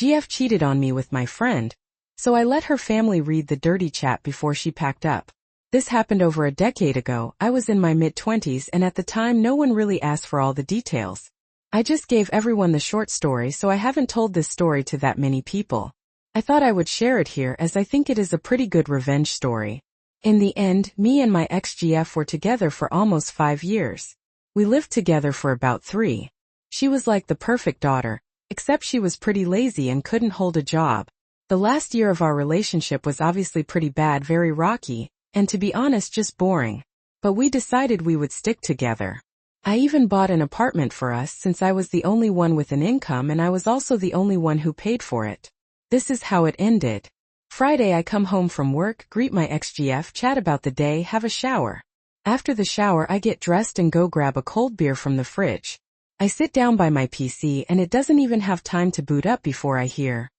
GF cheated on me with my friend, so I let her family read the dirty chat before she packed up. This happened over a decade ago. I was in my mid-20s and at the time no one really asked for all the details. I just gave everyone the short story, so I haven't told this story to that many people. I thought I would share it here as I think it is a pretty good revenge story. In the end, me and my ex-GF were together for almost 5 years. We lived together for about 3. She was like the perfect daughter, except she was pretty lazy and couldn't hold a job. The last year of our relationship was obviously pretty bad, very rocky, and to be honest just boring. But we decided we would stick together. I even bought an apartment for us since I was the only one with an income and I was also the only one who paid for it. This is how it ended. Friday I come home from work, greet my ex-GF, chat about the day, have a shower. After the shower I get dressed and go grab a cold beer from the fridge. I sit down by my PC and it doesn't even have time to boot up before I hear,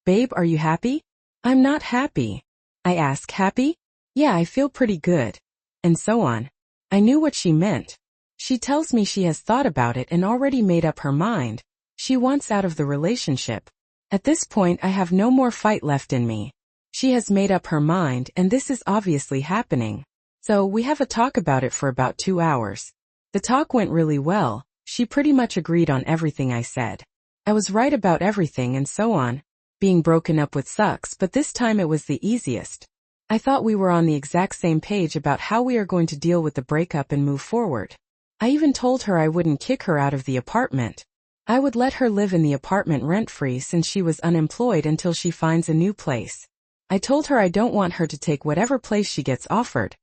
"Babe, are you happy?" I'm not happy. I ask, "Happy?" "Yeah, I feel pretty good." And so on. I knew what she meant. She tells me she has thought about it and already made up her mind. She wants out of the relationship. At this point I have no more fight left in me. She has made up her mind and this is obviously happening. So we have a talk about it for about 2 hours. The talk went really well. She pretty much agreed on everything I said. I was right about everything and so on. Being broken up with sucks, but this time it was the easiest. I thought we were on the exact same page about how we are going to deal with the breakup and move forward. I even told her I wouldn't kick her out of the apartment. I would let her live in the apartment rent-free since she was unemployed until she finds a new place. I told her I don't want her to take whatever place she gets offered.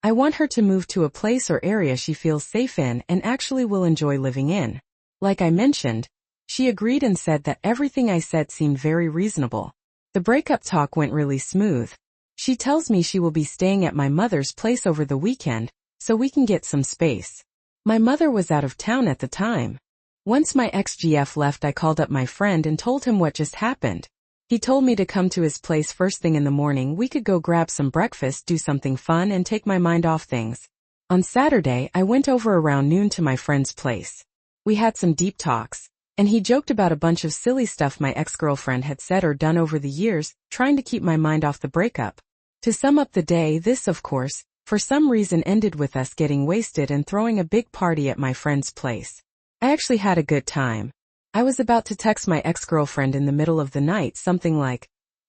I want her to move to a place or area she feels safe in and actually will enjoy living in. Like I mentioned, she agreed and said that everything I said seemed very reasonable. The breakup talk went really smooth. She tells me she will be staying at my mother's place over the weekend, so we can get some space. My mother was out of town at the time. Once my ex-GF left, I called up my friend and told him what just happened. He told me to come to his place first thing in the morning. We could go grab some breakfast, do something fun, and take my mind off things. On Saturday, I went over around noon to my friend's place. We had some deep talks, and he joked about a bunch of silly stuff my ex-girlfriend had said or done over the years, trying to keep my mind off the breakup. To sum up the day, this, of course, for some reason ended with us getting wasted and throwing a big party at my friend's place. I actually had a good time. I was about to text my ex-girlfriend in the middle of the night something like,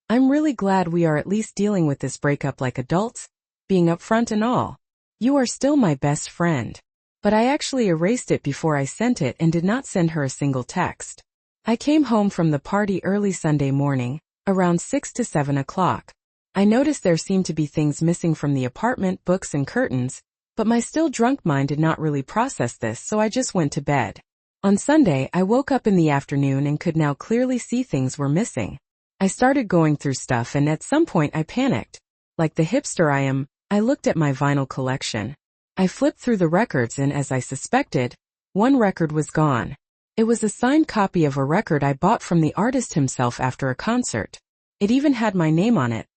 "I'm really glad we are at least dealing with this breakup like adults, being upfront and all. You are still my best friend." But I actually erased it before I sent it and did not send her a single text. I came home from the party early Sunday morning, around 6 to 7 o'clock. I noticed there seemed to be things missing from the apartment, books and curtains, but my still drunk mind did not really process this, so I just went to bed. On Sunday, I woke up in the afternoon and could now clearly see things were missing. I started going through stuff and at some point I panicked. Like the hipster I am, I looked at my vinyl collection. I flipped through the records and as I suspected, one record was gone. It was a signed copy of a record I bought from the artist himself after a concert. It even had my name on it.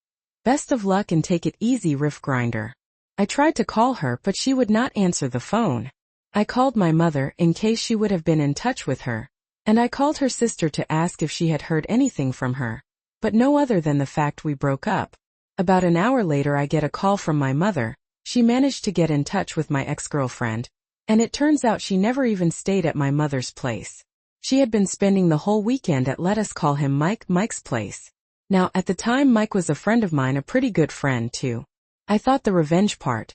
"Best of luck and take it easy, Riff Grinder." I tried to call her but she would not answer the phone. I called my mother in case she would have been in touch with her, and I called her sister to ask if she had heard anything from her, but no other than the fact we broke up. About an hour later I get a call from my mother. She managed to get in touch with my ex-girlfriend, and it turns out she never even stayed at my mother's place. She had been spending the whole weekend at, let us call him Mike's place. Now at the time Mike was a friend of mine, a pretty good friend too. I thought the revenge part.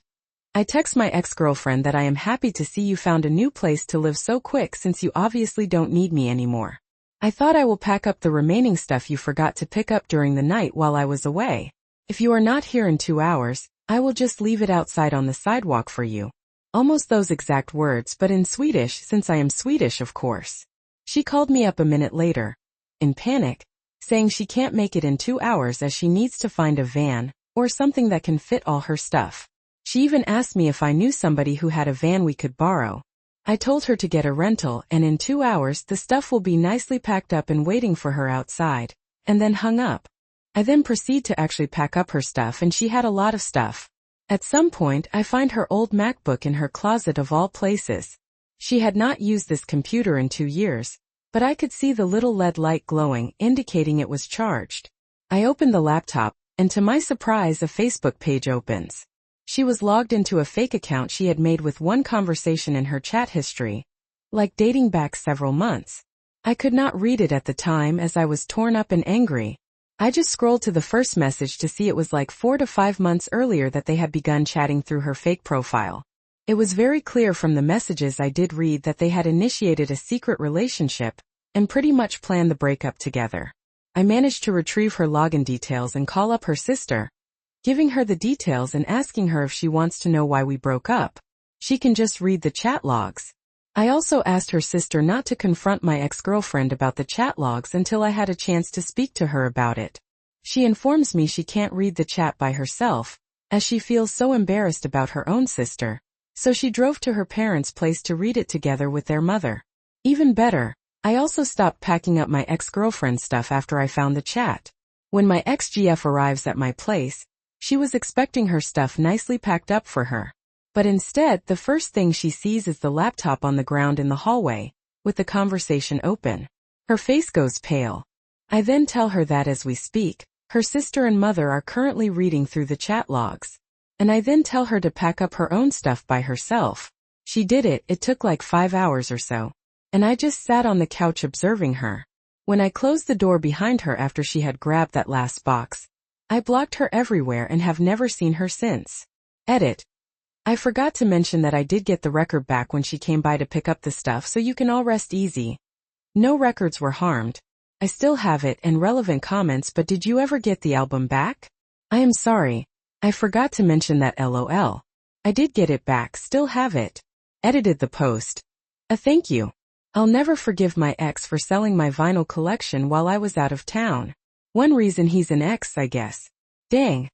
I text my ex-girlfriend that I am happy to see you found a new place to live so quick since you obviously don't need me anymore. I thought I will pack up the remaining stuff you forgot to pick up during the night while I was away. If you are not here in 2 hours, I will just leave it outside on the sidewalk for you. Almost those exact words, but in Swedish since I am Swedish, of course. She called me up a minute later, in panic, saying she can't make it in 2 hours as she needs to find a van or something that can fit all her stuff. She even asked me if I knew somebody who had a van we could borrow. I told her to get a rental and in 2 hours the stuff will be nicely packed up and waiting for her outside, and then hung up. I then proceed to actually pack up her stuff and she had a lot of stuff. At some point I find her old MacBook in her closet of all places. She had not used this computer in 2 years, but I could see the little LED light glowing, indicating it was charged. I opened the laptop, and to my surprise a Facebook page opens. She was logged into a fake account she had made with one conversation in her chat history, like dating back several months. I could not read it at the time as I was torn up and angry. I just scrolled to the first message to see it was like 4 to 5 months earlier that they had begun chatting through her fake profile. It was very clear from the messages I did read that they had initiated a secret relationship and pretty much planned the breakup together. I managed to retrieve her login details and call up her sister, giving her the details and asking her if she wants to know why we broke up. She can just read the chat logs. I also asked her sister not to confront my ex-girlfriend about the chat logs until I had a chance to speak to her about it. She informs me she can't read the chat by herself, as she feels so embarrassed about her own sister, so she drove to her parents' place to read it together with their mother. Even better, I also stopped packing up my ex-girlfriend's stuff after I found the chat. When my ex-GF arrives at my place, she was expecting her stuff nicely packed up for her. But instead, the first thing she sees is the laptop on the ground in the hallway, with the conversation open. Her face goes pale. I then tell her that as we speak, her sister and mother are currently reading through the chat logs. And I then tell her to pack up her own stuff by herself. She did it. It took like 5 hours or so. And I just sat on the couch observing her. When I closed the door behind her after she had grabbed that last box, I blocked her everywhere and have never seen her since. Edit. I forgot to mention that I did get the record back when she came by to pick up the stuff, so you can all rest easy. No records were harmed. I still have it and relevant comments, but did you ever get the album back? I am sorry. I forgot to mention that, LOL. I did get it back, still have it. Edited the post. A thank you. I'll never forgive my ex for selling my vinyl collection while I was out of town. One reason he's an ex, I guess. Dang.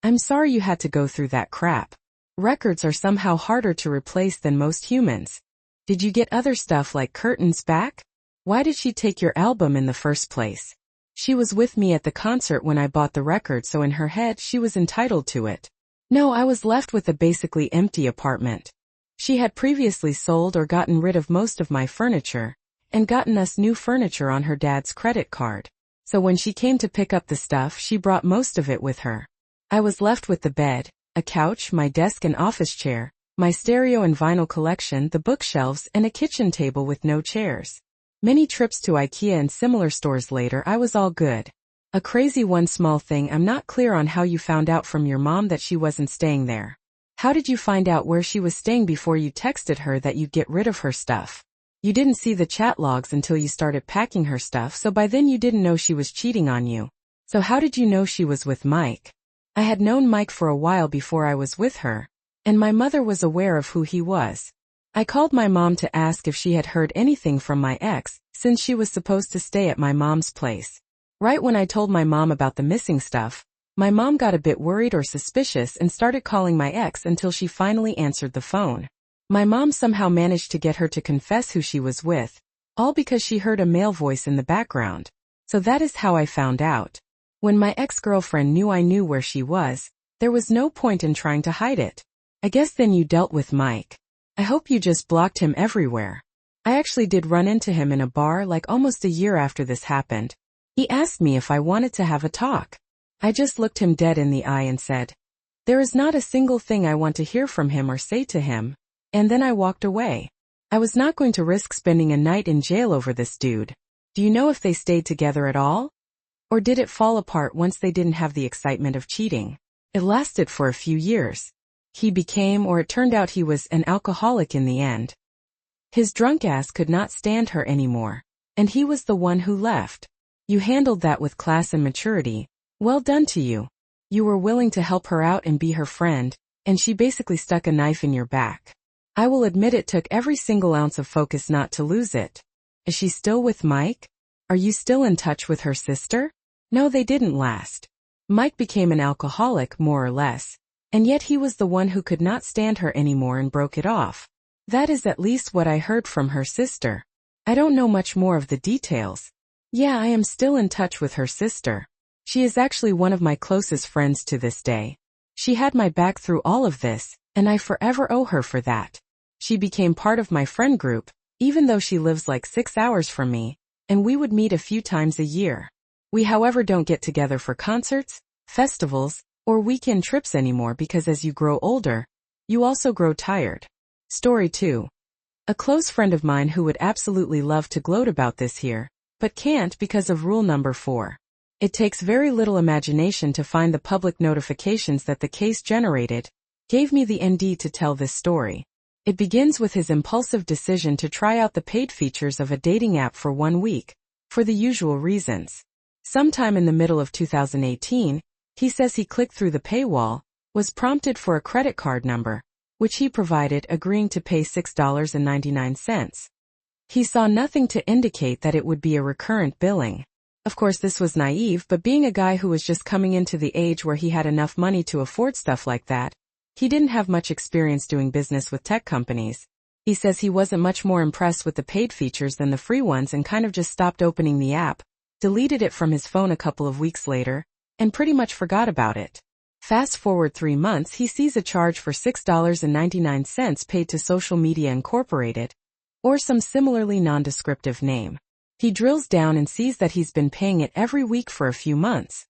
I'm sorry you had to go through that crap. Records are somehow harder to replace than most humans. Did you get other stuff like curtains back? Why did she take your album in the first place? She was with me at the concert when I bought the record, so in her head she was entitled to it. No, I was left with a basically empty apartment. She had previously sold or gotten rid of most of my furniture, and gotten us new furniture on her dad's credit card. So when she came to pick up the stuff, she brought most of it with her. I was left with the bed, a couch, my desk and office chair, my stereo and vinyl collection, the bookshelves, and a kitchen table with no chairs. Many trips to IKEA and similar stores later, I was all good. A crazy one small thing, I'm not clear on how you found out from your mom that she wasn't staying there. How did you find out where she was staying before you texted her that you'd get rid of her stuff? You didn't see the chat logs until you started packing her stuff, so by then you didn't know she was cheating on you. So how did you know she was with Mike? I had known Mike for a while before I was with her, and my mother was aware of who he was. I called my mom to ask if she had heard anything from my ex, since she was supposed to stay at my mom's place. Right when I told my mom about the missing stuff, my mom got a bit worried or suspicious and started calling my ex until she finally answered the phone. My mom somehow managed to get her to confess who she was with, all because she heard a male voice in the background. So that is how I found out. When my ex-girlfriend knew I knew where she was, there was no point in trying to hide it. I guess then you dealt with Mike. I hope you just blocked him everywhere. I actually did run into him in a bar like almost a year after this happened. He asked me if I wanted to have a talk. I just looked him dead in the eye and said, "There is not a single thing I want to hear from him or say to him." And then I walked away. I was not going to risk spending a night in jail over this dude. Do you know if they stayed together at all? Or did it fall apart once they didn't have the excitement of cheating? It lasted for a few years. He became, or it turned out he was, an alcoholic in the end. His drunk ass could not stand her anymore, and he was the one who left. You handled that with class and maturity. Well done to you. You were willing to help her out and be her friend, and she basically stuck a knife in your back. I will admit it took every single ounce of focus not to lose it. Is she still with Mike? Are you still in touch with her sister? No, they didn't last. Mike became an alcoholic, more or less, and yet he was the one who could not stand her anymore and broke it off. That is at least what I heard from her sister. I don't know much more of the details. Yeah, I am still in touch with her sister. She is actually one of my closest friends to this day. She had my back through all of this, and I forever owe her for that. She became part of my friend group, even though she lives like 6 hours from me, and we would meet a few times a year. We however don't get together for concerts, festivals, or weekend trips anymore because as you grow older, you also grow tired. Story 2. A close friend of mine who would absolutely love to gloat about this here, but can't because of rule number 4. It takes very little imagination to find the public notifications that the case generated, gave me the ND to tell this story. It begins with his impulsive decision to try out the paid features of a dating app for 1 week, for the usual reasons. Sometime in the middle of 2018, he says he clicked through the paywall, was prompted for a credit card number, which he provided, agreeing to pay $6.99. He saw nothing to indicate that it would be a recurrent billing. Of course this was naive, but being a guy who was just coming into the age where he had enough money to afford stuff like that, he didn't have much experience doing business with tech companies. He says he wasn't much more impressed with the paid features than the free ones and kind of just stopped opening the app, deleted it from his phone a couple of weeks later, and pretty much forgot about it. Fast forward 3 months, he sees a charge for $6.99 paid to Social Media Incorporated, or some similarly nondescriptive name. He drills down and sees that he's been paying it every week for a few months.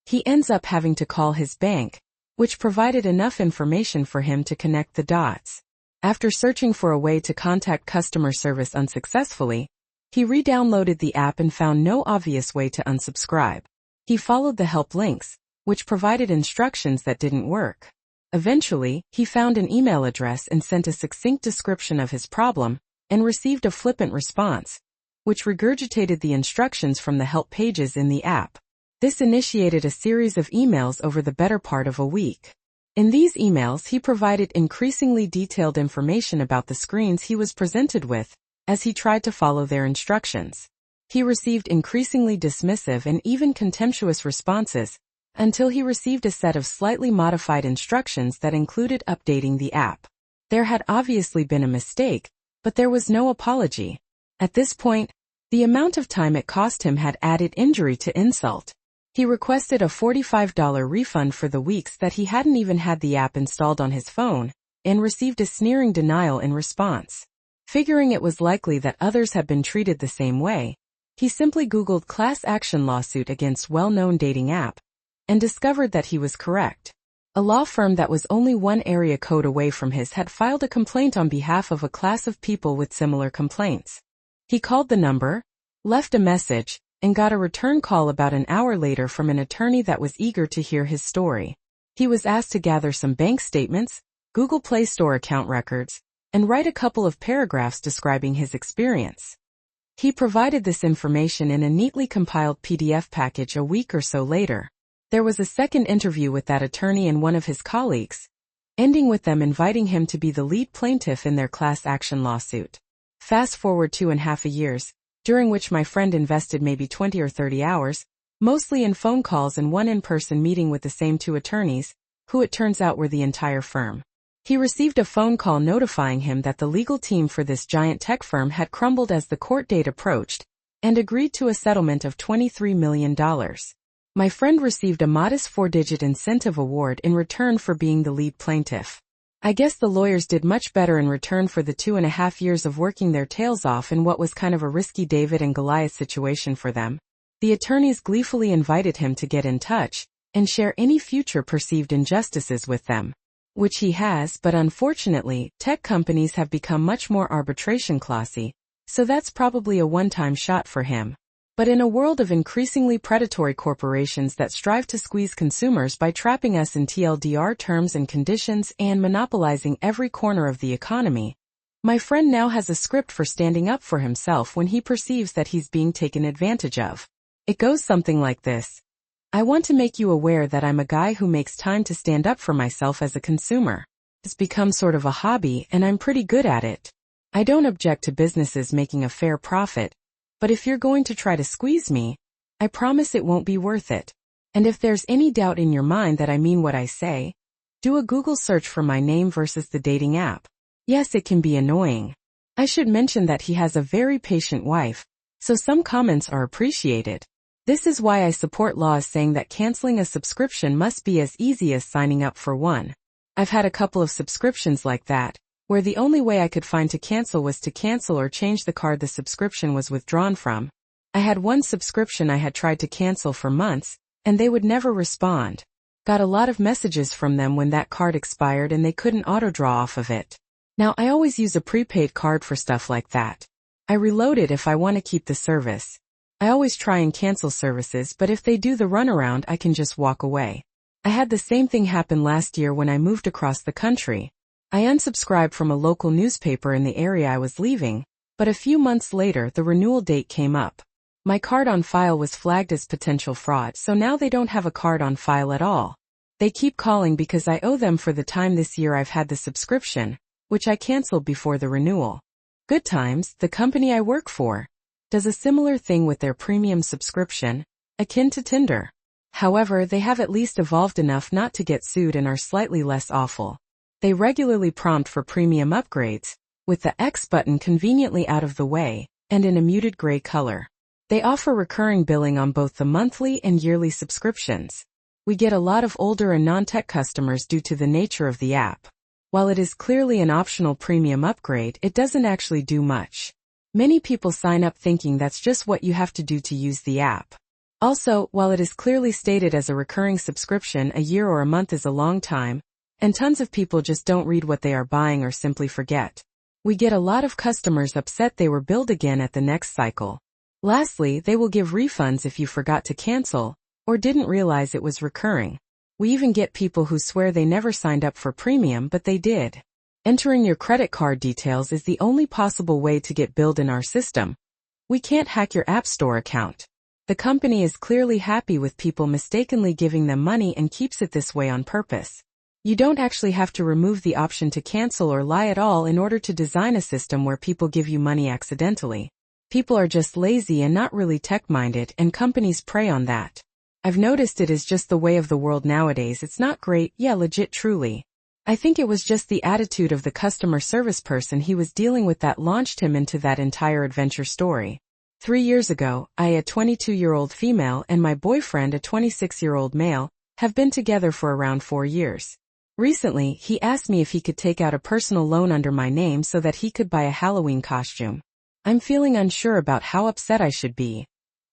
He ends up having to call his bank, which provided enough information for him to connect the dots. After searching for a way to contact customer service unsuccessfully, he re-downloaded the app and found no obvious way to unsubscribe. He followed the help links, which provided instructions that didn't work. Eventually, he found an email address and sent a succinct description of his problem, and received a flippant response, which regurgitated the instructions from the help pages in the app. This initiated a series of emails over the better part of a week. In these emails, he provided increasingly detailed information about the screens he was presented with, as he tried to follow their instructions. He received increasingly dismissive and even contemptuous responses, until he received a set of slightly modified instructions that included updating the app. There had obviously been a mistake, but there was no apology. At this point, the amount of time it cost him had added injury to insult. He requested a $45 refund for the weeks that he hadn't even had the app installed on his phone, and received a sneering denial in response. Figuring it was likely that others had been treated the same way, he simply Googled class action lawsuit against well-known dating app, and discovered that he was correct. A law firm that was only one area code away from his had filed a complaint on behalf of a class of people with similar complaints. He called the number, left a message, and got a return call about an hour later from an attorney that was eager to hear his story. He was asked to gather some bank statements, Google Play Store account records, and write a couple of paragraphs describing his experience. He provided this information in a neatly compiled PDF package a week or so later. There was a second interview with that attorney and one of his colleagues, ending with them inviting him to be the lead plaintiff in their class action lawsuit. Fast forward 2.5 years, during which my friend invested maybe 20 or 30 hours, mostly in phone calls and one in-person meeting with the same 2 attorneys, who it turns out were the entire firm. He received a phone call notifying him that the legal team for this giant tech firm had crumbled as the court date approached, and agreed to a settlement of $23 million. My friend received a modest 4-digit incentive award in return for being the lead plaintiff. I guess the lawyers did much better in return for the 2.5 years of working their tails off in what was kind of a risky David and Goliath situation for them. The attorneys gleefully invited him to get in touch and share any future perceived injustices with them, which he has, but unfortunately, tech companies have become much more arbitration classy, so that's probably a one-time shot for him. But in a world of increasingly predatory corporations that strive to squeeze consumers by trapping us in TLDR terms and conditions and monopolizing every corner of the economy, my friend now has a script for standing up for himself when he perceives that he's being taken advantage of. It goes something like this. I want to make you aware that I'm a guy who makes time to stand up for myself as a consumer. It's become sort of a hobby and I'm pretty good at it. I don't object to businesses making a fair profit, but if you're going to try to squeeze me, I promise it won't be worth it. And if there's any doubt in your mind that I mean what I say, do a Google search for my name versus the dating app. Yes, it can be annoying. I should mention that he has a very patient wife, so some comments are appreciated. This is why I support laws saying that canceling a subscription must be as easy as signing up for one. I've had a couple of subscriptions like that, where the only way I could find to cancel was to cancel or change the card the subscription was withdrawn from. I had one subscription I had tried to cancel for months, and they would never respond. Got a lot of messages from them when that card expired and they couldn't auto-draw off of it. Now I always use a prepaid card for stuff like that. I reload it if I want to keep the service. I always try and cancel services, but if they do the runaround I can just walk away. I had the same thing happen last year when I moved across the country. I unsubscribed from a local newspaper in the area I was leaving, but a few months later the renewal date came up. My card on file was flagged as potential fraud, so now they don't have a card on file at all. They keep calling because I owe them for the time this year I've had the subscription, which I canceled before the renewal. Good Times, the company I work for, does a similar thing with their premium subscription, akin to Tinder. However, they have at least evolved enough not to get sued and are slightly less awful. They regularly prompt for premium upgrades, with the X button conveniently out of the way, and in a muted gray color. They offer recurring billing on both the monthly and yearly subscriptions. We get a lot of older and non-tech customers due to the nature of the app. While it is clearly an optional premium upgrade, it doesn't actually do much. Many people sign up thinking that's just what you have to do to use the app. Also, while it is clearly stated as a recurring subscription, a year or a month is a long time, and tons of people just don't read what they are buying or simply forget. We get a lot of customers upset they were billed again at the next cycle. Lastly, they will give refunds if you forgot to cancel, or didn't realize it was recurring. We even get people who swear they never signed up for premium but they did. Entering your credit card details is the only possible way to get billed in our system. We can't hack your App Store account. The company is clearly happy with people mistakenly giving them money and keeps it this way on purpose. You don't actually have to remove the option to cancel or lie at all in order to design a system where people give you money accidentally. People are just lazy and not really tech-minded, and companies prey on that. I've noticed it is just the way of the world nowadays. It's not great, yeah, legit truly. I think it was just the attitude of the customer service person he was dealing with that launched him into that entire adventure story. 3 years ago, I, a 22-year-old female, and my boyfriend, a 26-year-old male, have been together for around 4 years. Recently, he asked me if he could take out a personal loan under my name so that he could buy a Halloween costume. I'm feeling unsure about how upset I should be,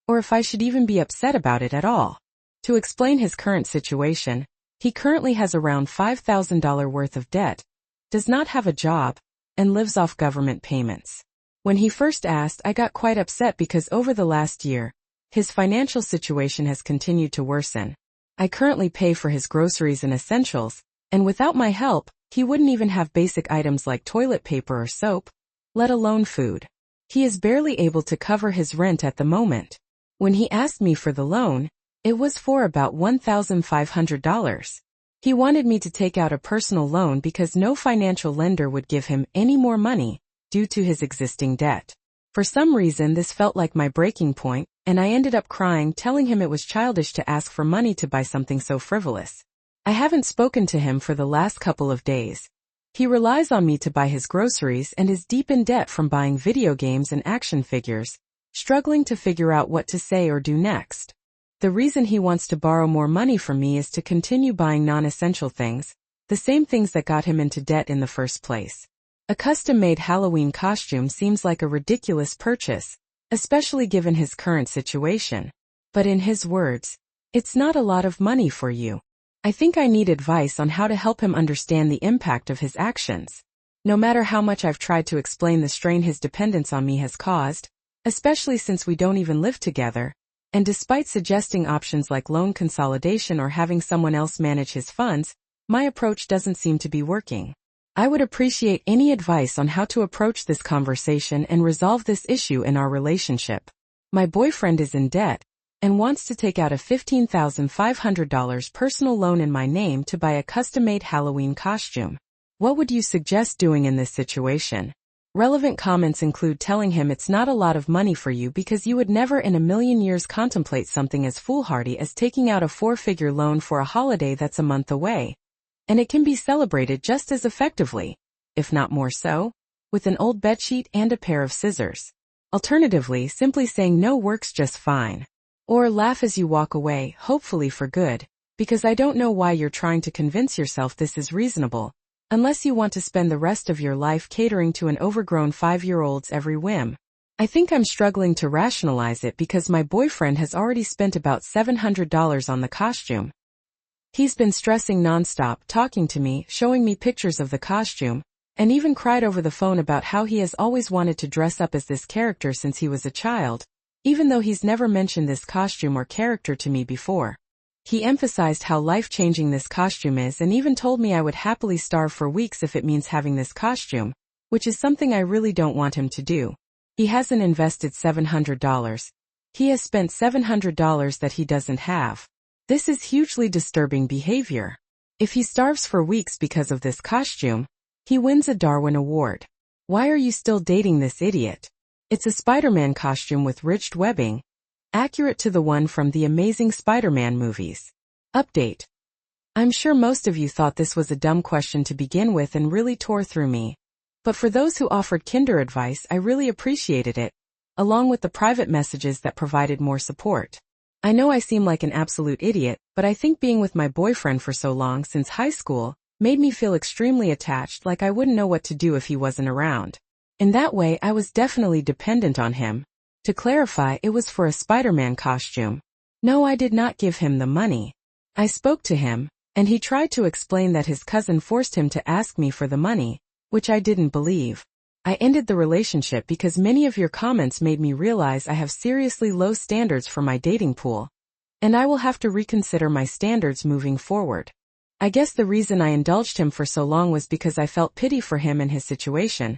or if I should even be upset about it at all. To explain his current situation, he currently has around $5,000 worth of debt, does not have a job, and lives off government payments. When he first asked, I got quite upset because over the last year, his financial situation has continued to worsen. I currently pay for his groceries and essentials, and without my help, he wouldn't even have basic items like toilet paper or soap, let alone food. He is barely able to cover his rent at the moment. When he asked me for the loan, it was for about $1,500. He wanted me to take out a personal loan because no financial lender would give him any more money due to his existing debt. For some reason this felt like my breaking point, and I ended up crying, telling him it was childish to ask for money to buy something so frivolous. I haven't spoken to him for the last couple of days. He relies on me to buy his groceries and is deep in debt from buying video games and action figures, struggling to figure out what to say or do next. The reason he wants to borrow more money from me is to continue buying non-essential things, the same things that got him into debt in the first place. A custom-made Halloween costume seems like a ridiculous purchase, especially given his current situation. But in his words, it's not a lot of money for you. I think I need advice on how to help him understand the impact of his actions. No matter how much I've tried to explain the strain his dependence on me has caused, especially since we don't even live together, and despite suggesting options like loan consolidation or having someone else manage his funds, my approach doesn't seem to be working. I would appreciate any advice on how to approach this conversation and resolve this issue in our relationship. My boyfriend is in debt and wants to take out a $15,500 personal loan in my name to buy a custom-made Halloween costume. What would you suggest doing in this situation? Relevant comments include telling him it's not a lot of money for you because you would never in a million years contemplate something as foolhardy as taking out a 4-figure loan for a holiday that's a month away. And it can be celebrated just as effectively, if not more so, with an old bedsheet and a pair of scissors. Alternatively, simply saying no works just fine. Or laugh as you walk away, hopefully for good, because I don't know why you're trying to convince yourself this is reasonable, unless you want to spend the rest of your life catering to an overgrown 5-year-old's every whim. I think I'm struggling to rationalize it because my boyfriend has already spent about $700 on the costume. He's been stressing nonstop, talking to me, showing me pictures of the costume, and even cried over the phone about how he has always wanted to dress up as this character since he was a child, even though he's never mentioned this costume or character to me before. He emphasized how life-changing this costume is and even told me I would happily starve for weeks if it means having this costume, which is something I really don't want him to do. He hasn't invested $700. He has spent $700 that he doesn't have. This is hugely disturbing behavior. If he starves for weeks because of this costume, he wins a Darwin Award. Why are you still dating this idiot? It's a Spider-Man costume with ridged webbing, accurate to the one from the Amazing Spider-Man movies. Update. I'm sure most of you thought this was a dumb question to begin with and really tore through me. But for those who offered Kinder advice, I really appreciated it, along with the private messages that provided more support. I know I seem like an absolute idiot, but I think being with my boyfriend for so long since high school made me feel extremely attached, like I wouldn't know what to do if he wasn't around. In that way, I was definitely dependent on him. To clarify, it was for a Spider-Man costume. No, I did not give him the money. I spoke to him, and he tried to explain that his cousin forced him to ask me for the money, which I didn't believe. I ended the relationship because many of your comments made me realize I have seriously low standards for my dating pool, and I will have to reconsider my standards moving forward. I guess the reason I indulged him for so long was because I felt pity for him and his situation.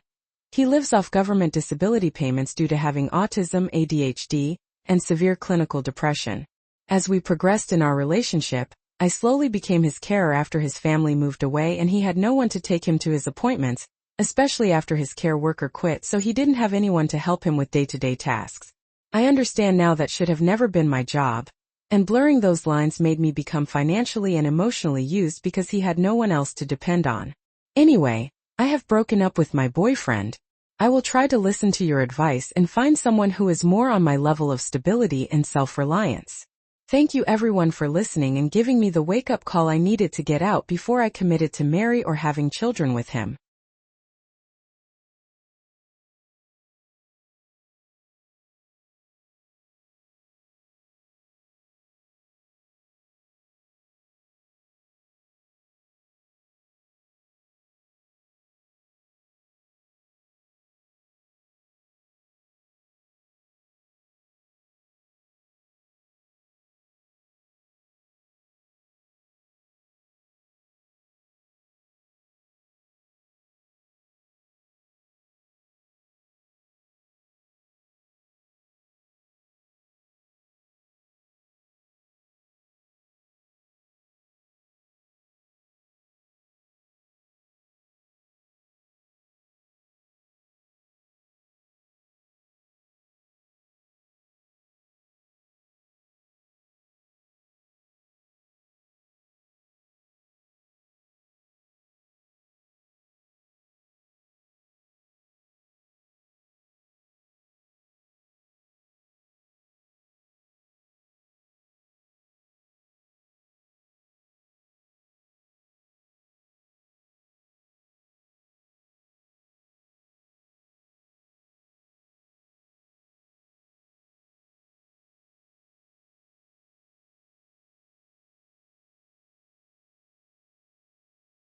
He lives off government disability payments due to having autism, ADHD, and severe clinical depression. As we progressed in our relationship, I slowly became his carer after his family moved away and he had no one to take him to his appointments, especially after his care worker quit, so he didn't have anyone to help him with day-to-day tasks. I understand now that should have never been my job, and blurring those lines made me become financially and emotionally used because he had no one else to depend on. Anyway, I have broken up with my boyfriend. I will try to listen to your advice and find someone who is more on my level of stability and self-reliance. Thank you everyone for listening and giving me the wake-up call I needed to get out before I committed to marry or having children with him.